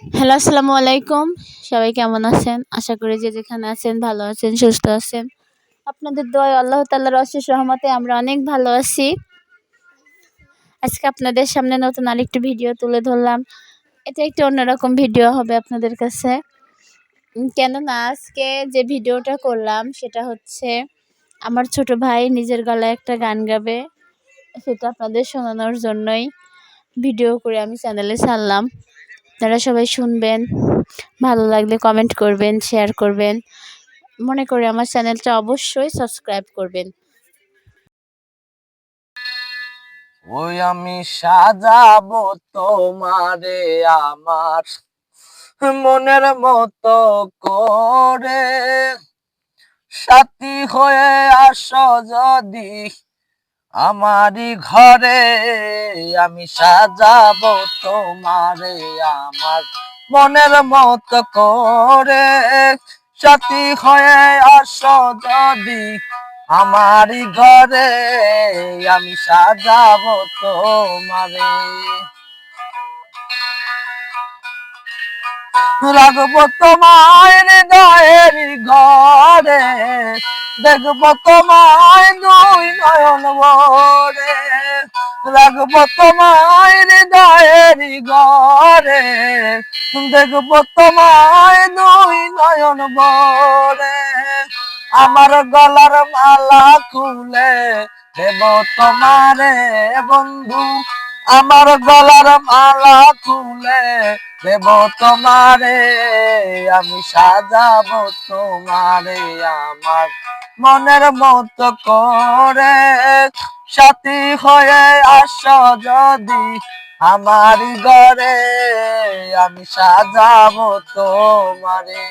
Hello, আসসালামু আলাইকুম। সবাই কেমন আছেন? আশা করি যে যেখানে আছেন ভালো আছেন, সুস্থ আছেন। আপনাদের দোয়ায় আল্লাহ তাআলার অশেষ রহমতে আমরা অনেক ভালো আছি। আজকে আপনাদের সামনে নতুন আরেকটি ভিডিও তুলে ধরলাম। এটা একটু অন্যরকম ভিডিও হবে আপনাদের কাছে। কেননা আজকে যে ভিডিওটা করলাম সেটা হচ্ছে আমার ছোট ভাই নিজের গলায় একটা গান গাবে। সেটা আপনাদের শোনানোর জন্যই ভিডিও করে আমি চ্যানেলে ছাড়লাম। আপনারা সবাই শুনবেন, ভালো লাগলে কমেন্ট করবেন, শেয়ার করবেন। মনে করে আমার চ্যানেলটা অবশ্যই সাবস্ক্রাইব করবেন। ওই আমি সাজাবো তোমারে আমার মনের মতো করে, সাথী হয়ে আসো যদি আমারই ঘরে। আমি সাজাবো তোমারে আমার মনের মতো করে, সাথী হয়ে আসো যদি আমারই ঘরে। আমি সাজাবো তোমারে, রাখবো তোমায় হৃদয়ের ঘরে, দেখবো তোমায় দুই নয়ন ভরে। রাখবো তোমায় হৃদয়ের ঘরে, দেখবো তোমায় দুই নয়ন ভরে। আমার গলার মালা খুলে দেব তোমারে বন্ধু, আমার গলার মালা খুলে দেব তোমারে। আমি সাজাবো তোমারে আমার মনের মতো করে, সাথী হয়ে আসো যদি আমার ঘরে। আমি সাজাবো তোমারে।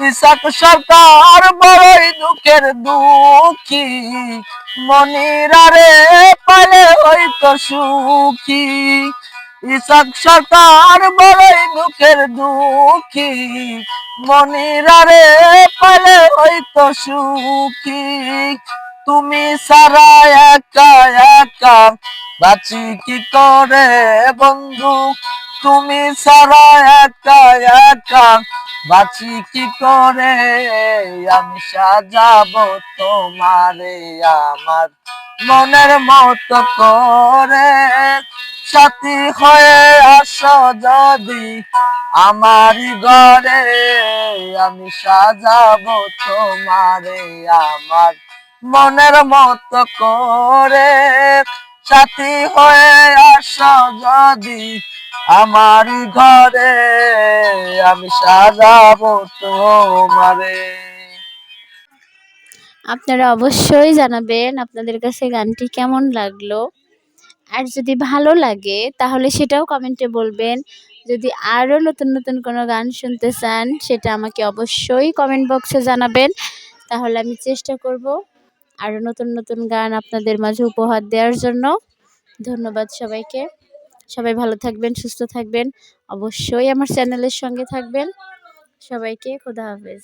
ইসাক সরকার বড়ই দুঃখের দুঃখী, মনিরারে পালে হইতো সুখী। ইসাক সরকার বড়ই দুঃখের দুঃখী, মনিরারে পালে হইতো সুখী। তুমি সারা একা একা বাঁচি কি করে বন্ধু, তুমি সারা একা একা বাঁচি কি করে। আমি সাজাবো তোমারে আমার মনের মতো করে, সাথী হয়ে আসো যদি আমারই ঘরে। আমি সাজাবো তোমারে আমার মনের মতো করে, সাথী হয়ে আসো যদি আমারই ঘরে। আমি সাজাবো তোমারে। আপনারা অবশ্যই জানাবেন আপনাদের কাছে গানটি কেমন লাগলো। আর যদি ভালো লাগে তাহলে সেটাও কমেন্টে বলবেন। যদি আরও নতুন নতুন কোনো গান শুনতে চান সেটা আমাকে অবশ্যই কমেন্ট বক্সে জানাবেন। তাহলে আমি চেষ্টা করব আরও নতুন নতুন গান আপনাদের মাঝে উপহার দেওয়ার জন্য। ধন্যবাদ সবাইকে। সবাই ভালো থাকবেন, সুস্থ থাকবেন। অবশ্যই আমার চ্যানেলের সঙ্গে থাকবেন। সবাইকে খোদা হাফেজ।